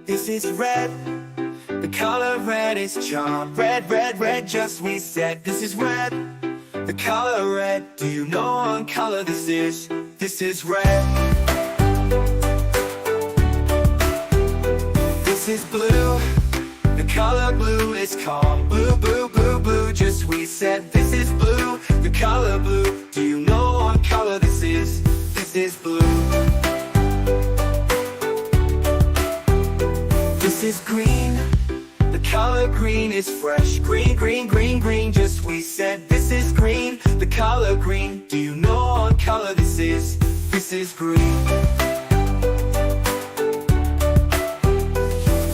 This is red. The color red is charm. Red, red, red, just we said. This is red. The color red. Do you know what color this is? This is red. This is blue. The color blue is calm. Blue, blue, blue, blue, just we said. This is blue. The color blue. Do you know what color this is? This is blue. This is green. The color green is fresh. Green, green, green, green, just we said. This is green. The color green. Do you know what color this is? This is green.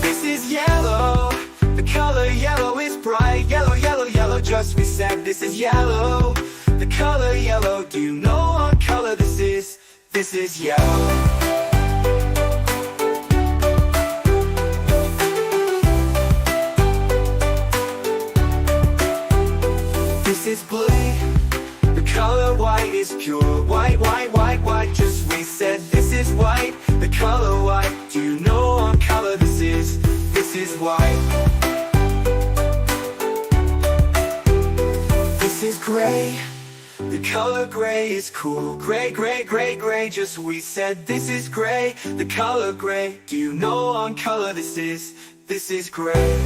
This is yellow. The color yellow is bright. Yellow, yellow, yellow, just we said. This is yellow. The color yellow. Do you know what color this is? This is yellow. This is blue. The color white is pure. White, white, white, white, just we said. This is white. The color white. Do you know what color this is? This is white. This is gray. The color gray is cool. Gray, gray, gray, gray, just we said. This is gray. The color gray. Do you know what color this is? This is gray.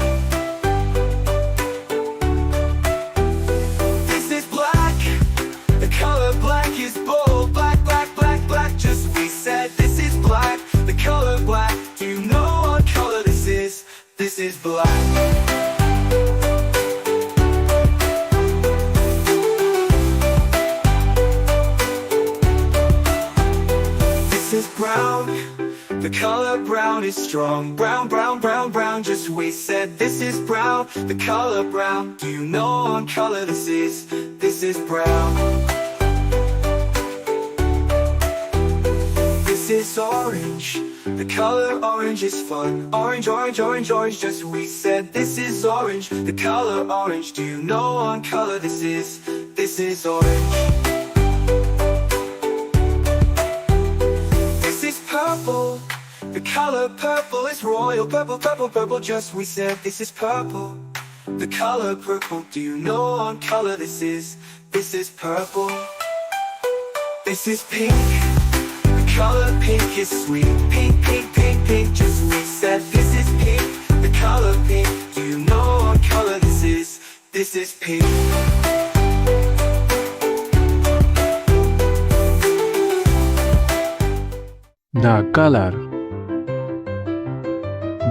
Black is bold, black, black, black, black, just we said. This is black, the color black. Do you know what color this is? This is black. This is brown. The color brown is strong. Brown, brown, brown, brown, just we said. This is brown, the color brown. Do you know what color this is? This is brown. This is orange. The color orange is fun. Orange, orange, orange, orange, just we said. This is orange. The color orange. Do you know what color this is? This is orange. This is purple. The color purple is royal. Purple, purple, purple, just we said. This is purple. The color purple. Do you know what color this is? This is purple. This is pink. Color pink is sweet. Pink, pink, pink, pink, just we said. This is pink. The color pink. Do you know what color this is? This is pink. The color.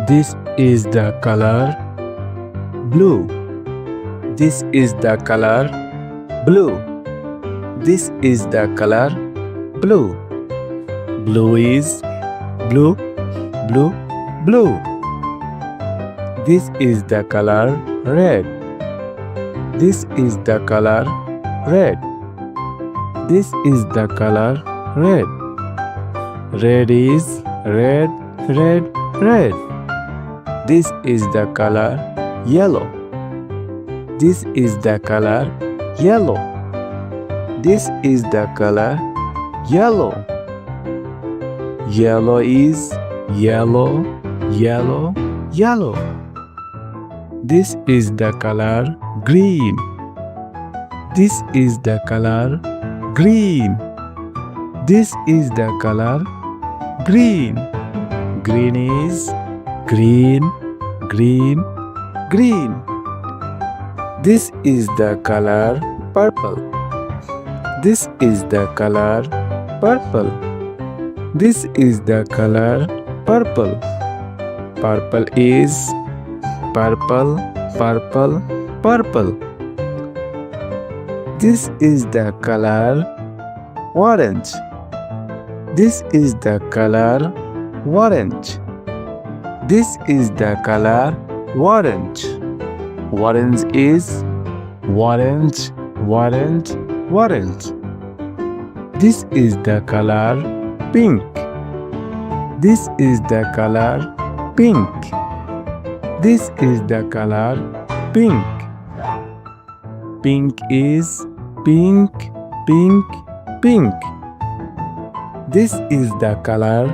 This is the color blue. This is the color blue. This is the color blue. Blue is blue, blue, blue. This is the color red. This is the color red. This is the color red. Red is red, red, red. This is the color yellow. This is the color yellow. This is the color yellow. Yellow is yellow, yellow, yellow. This is the color green. This is the color green. This is the color green. Green is green, green, green. This is the color purple. This is the color purple. This is the color purple. Purple is purple, purple, purple. This is the color orange. This is the color orange. This is the color orange. Orange is orange, orange, orange. This is the color pink. This is the color pink. This is the color pink. Pink is pink, pink, pink. This is the color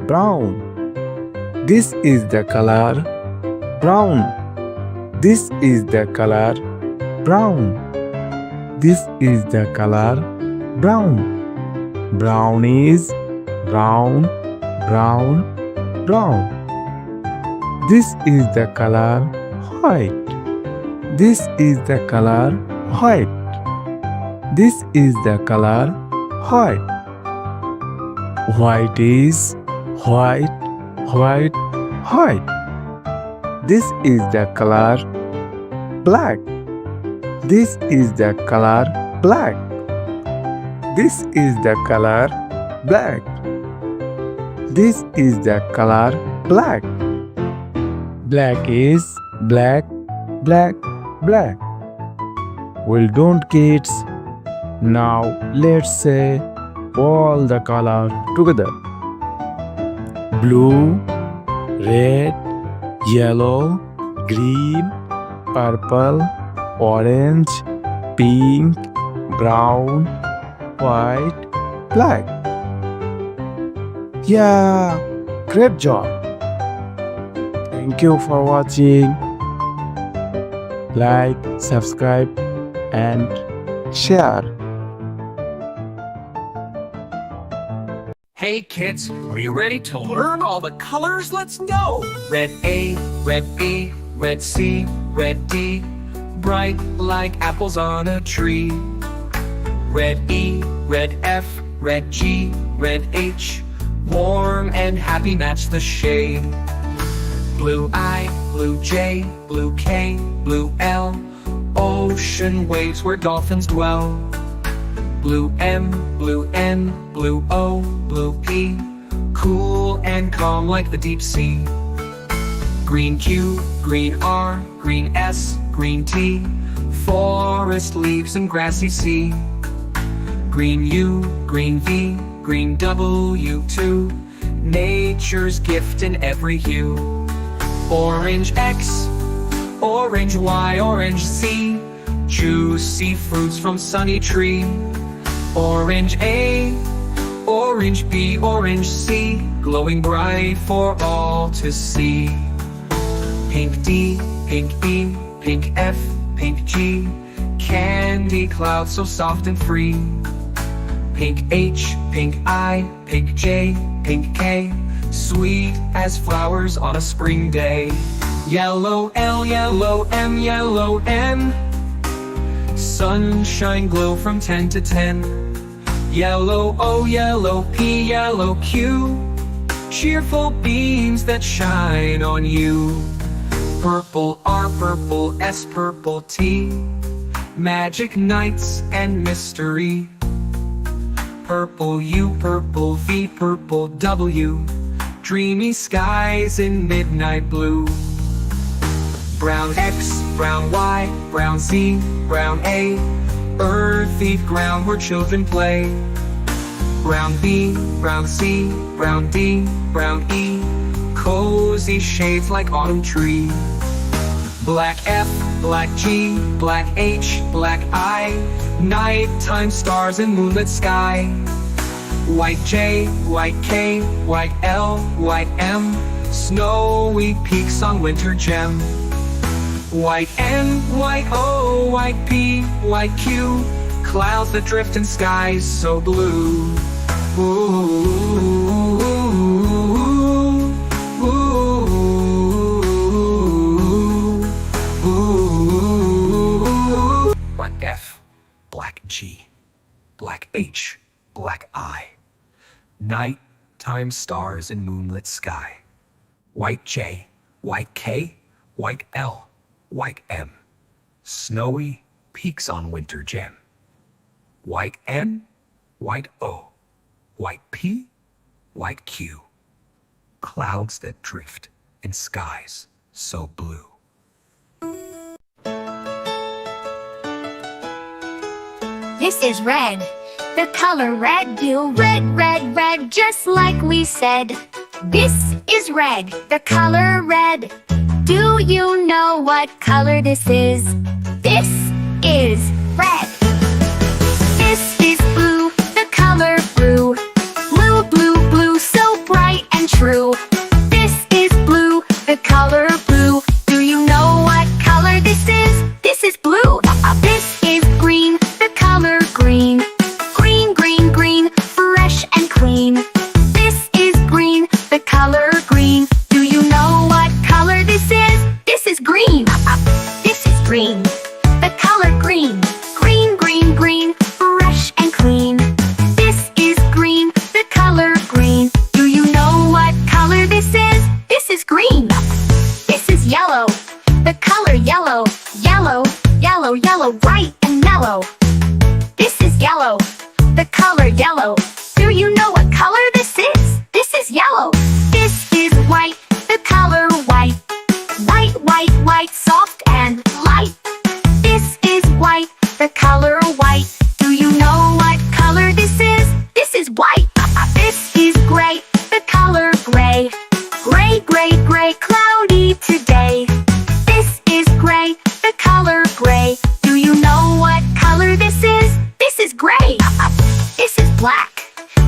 brown. This is the color brown. This is the color brown. This is the color brown. Brown is brown, brown, brown. This is the color white. This is the color white. This is the color white. White is white, white, white. This is the color black. This is the color black. This is the color black. This is the color black. Black is black, black, black. Well done, kids. Now let's say all the color together. Blue, red, yellow, green, purple, orange, pink, brown, white, black. Yeah, great job. Thank you for watching. Like, subscribe, and share. Hey kids, are you ready to learn all the colors? Let's go! Red A, red B, red C, red D, bright like apples on a tree. Red E, red F, red G, red H, warm and happy match the shade. Blue I, blue J, blue K, blue L, ocean waves where dolphins dwell. Blue M, blue N, blue O, blue P, cool and calm like the deep sea. Green Q, green R, green S, green T, forest leaves and grassy sea. Green U, green V, green W too, nature's gift in every hue. Orange X, orange Y, orange Z, juicy fruits from sunny tree. Orange A, orange B, orange C, glowing bright for all to see. Pink D, pink E, pink F, pink G, candy clouds so soft and free. Pink H, pink I, pink J, pink K, sweet as flowers on a spring day. Yellow L, yellow M, yellow N, sunshine glow from 10 to 10. Yellow O, yellow P, yellow Q, cheerful beams that shine on you. Purple R, purple S, purple T, magic nights and mystery. Purple U, purple V, purple W, dreamy skies in midnight blue. Brown X, brown Y, brown Z, brown A, earthy ground where children play. Brown B, brown C, brown D, brown E, cozy shades like autumn tree. Black F, black G, black H, black I, nighttime stars and moonlit sky. White J, white K, white L, white M, snowy peaks on winter gem. White N, white O, white P, white Q, clouds that drift in skies so blue. Ooh, ooh, ooh. Black F, black G, black H, black I, nighttime stars and moonlit sky. White J, white K, white L, white M, snowy peaks on winter gem. White N, white O, white P, white Q, clouds that drift in skies so blue. This is red. The color red, do red, red, red, just like we said. This is red, the color red. Do you know what color this is? This is red. This is blue, the color blue. Blue, blue, blue, so bright and true. This is yellow. This is white, the color white. White, white, white, soft and light. This is white, the color white. Do you know what color this is? This is white. This is gray, the color gray. Gray, gray, gray, cloudy today. This is gray, the color gray. Do you know what color this is? This is gray. This is black,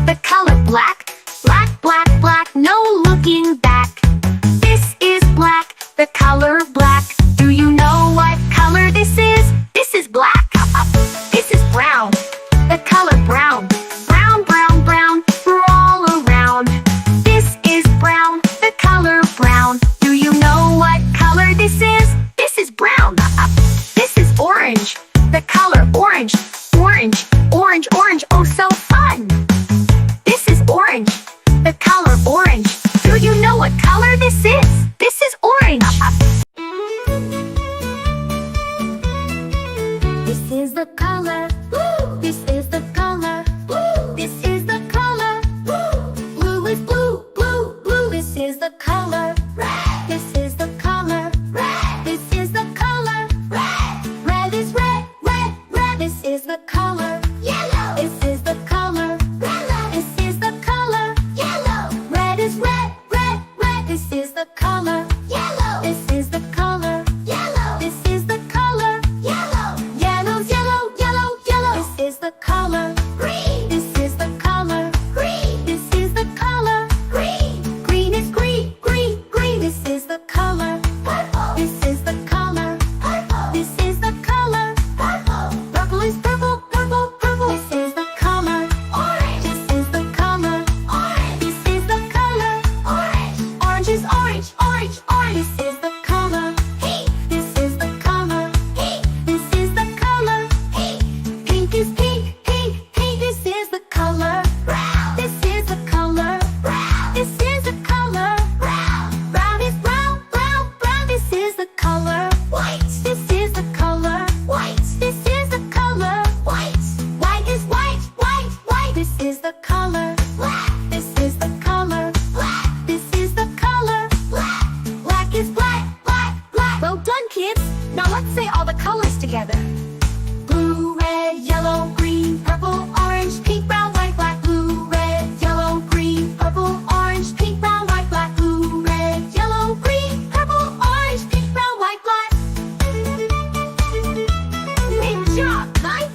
the color black. Black, black, black, no looking back. This is black, the color black. Do you know what color this is? This is black. This is brown, the color brown. Brown, brown, brown, we're all around. This is brown, the color brown. Do you know what color this is? This is brown. This is orange, the color orange. Orange, orange, orange, oh so fun. This is orange, the color orange. Do you know what color this is? This is orange. This is the color. This is the color. This is the color. Blue is blue, blue, blue. This is the color. This is the color. This is the color. Red is red, red, red. This is the color. Yellow. This is the color. This is the color. Yellow. Red is red, red, red. This is the color. Yellow. This is the color. Yellow. This is the color. Yellow. Yellow's yellow, yellow, yellow. This is the color. Green. This is the color. Green. This is the color. Green. Green is green, green, green. This is the color. Purple. This is the color. Purple. This is the color. Purple. Purple is purple, purple, purple. This is the color. Orange. This is the color. Orange. This is the color. Orange. Orange is orange, orange, orange. This is the color. Pink. This is the color. Pink. This is the color. Pink. Pink is pink, pink, pink. This is the color. Brown. This is the color. Brown. This is the color. Brown. Brown is brown, brown, brown. This is the color. White. This is the color. White. This is the color. White. White is white, white, white. This is the color. Black. This is the color. Black. This is the color. Black. Black is black, black, black. Well done, kids. Now let's say all the colors together. Blue, red, yellow, green, purple, orange, pink, brown, white, black. Blue, red, yellow, green, purple, orange, pink, brown, white, black. Blue, red, yellow, green, purple, orange, pink, brown, white, black. Great job, guys.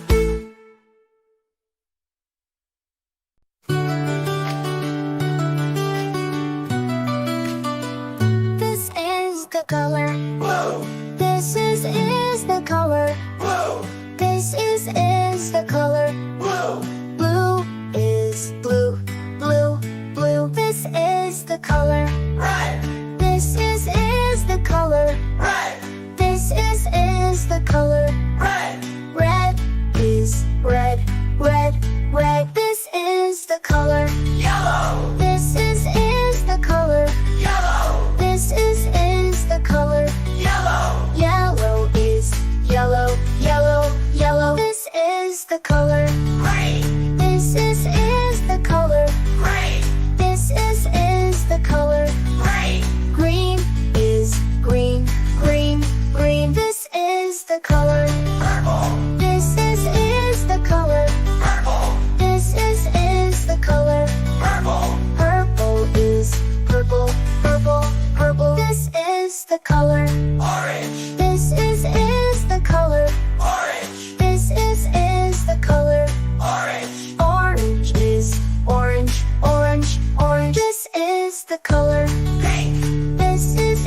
This is the color. Blue, This is the color. blue, This is the color. blue, Blue is blue, blue, blue. This is the color. red, This is the color. red, This is the color. red, Red is red, red, red. This is the color. yellow, This is the color. yellow, This is the color. yellow, Yellow is yellow, yellow, yellow. This is the color. green, This is the color. green, This is the color. green, Green is green, green, green. This is the color. purple, This is the color. purple, This is the color. purple, Purple is purple, purple, purple. This is the color. orange, This is the color. orange, This is the color. orange, Orange is orange, orange, orange. This is the color. pink, This is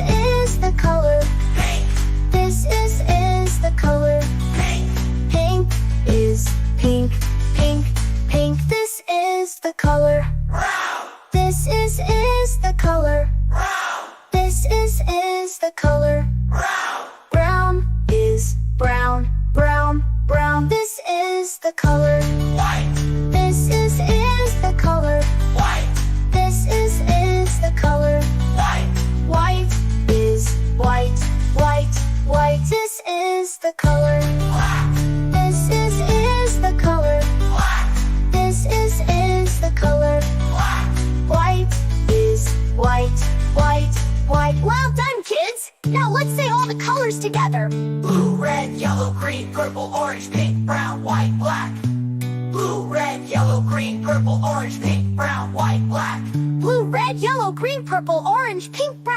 the color. pink, This is the color. pink, Pink is pink, pink, pink. This is the color. brown, This is the color. brown, This is the color. brown, Brown is brown, brown, brown. This is the color. white, This is the color. white, This is the color. white, White is white, white, white. This is the color. black, This is the color. black, This is the color. black, White is together. Blue, red, yellow, green, purple, orange, pink, brown, white, black. Blue, red, yellow, green, purple, orange, pink, brown, white, black. Blue, red, yellow, green, purple, orange, pink, brown,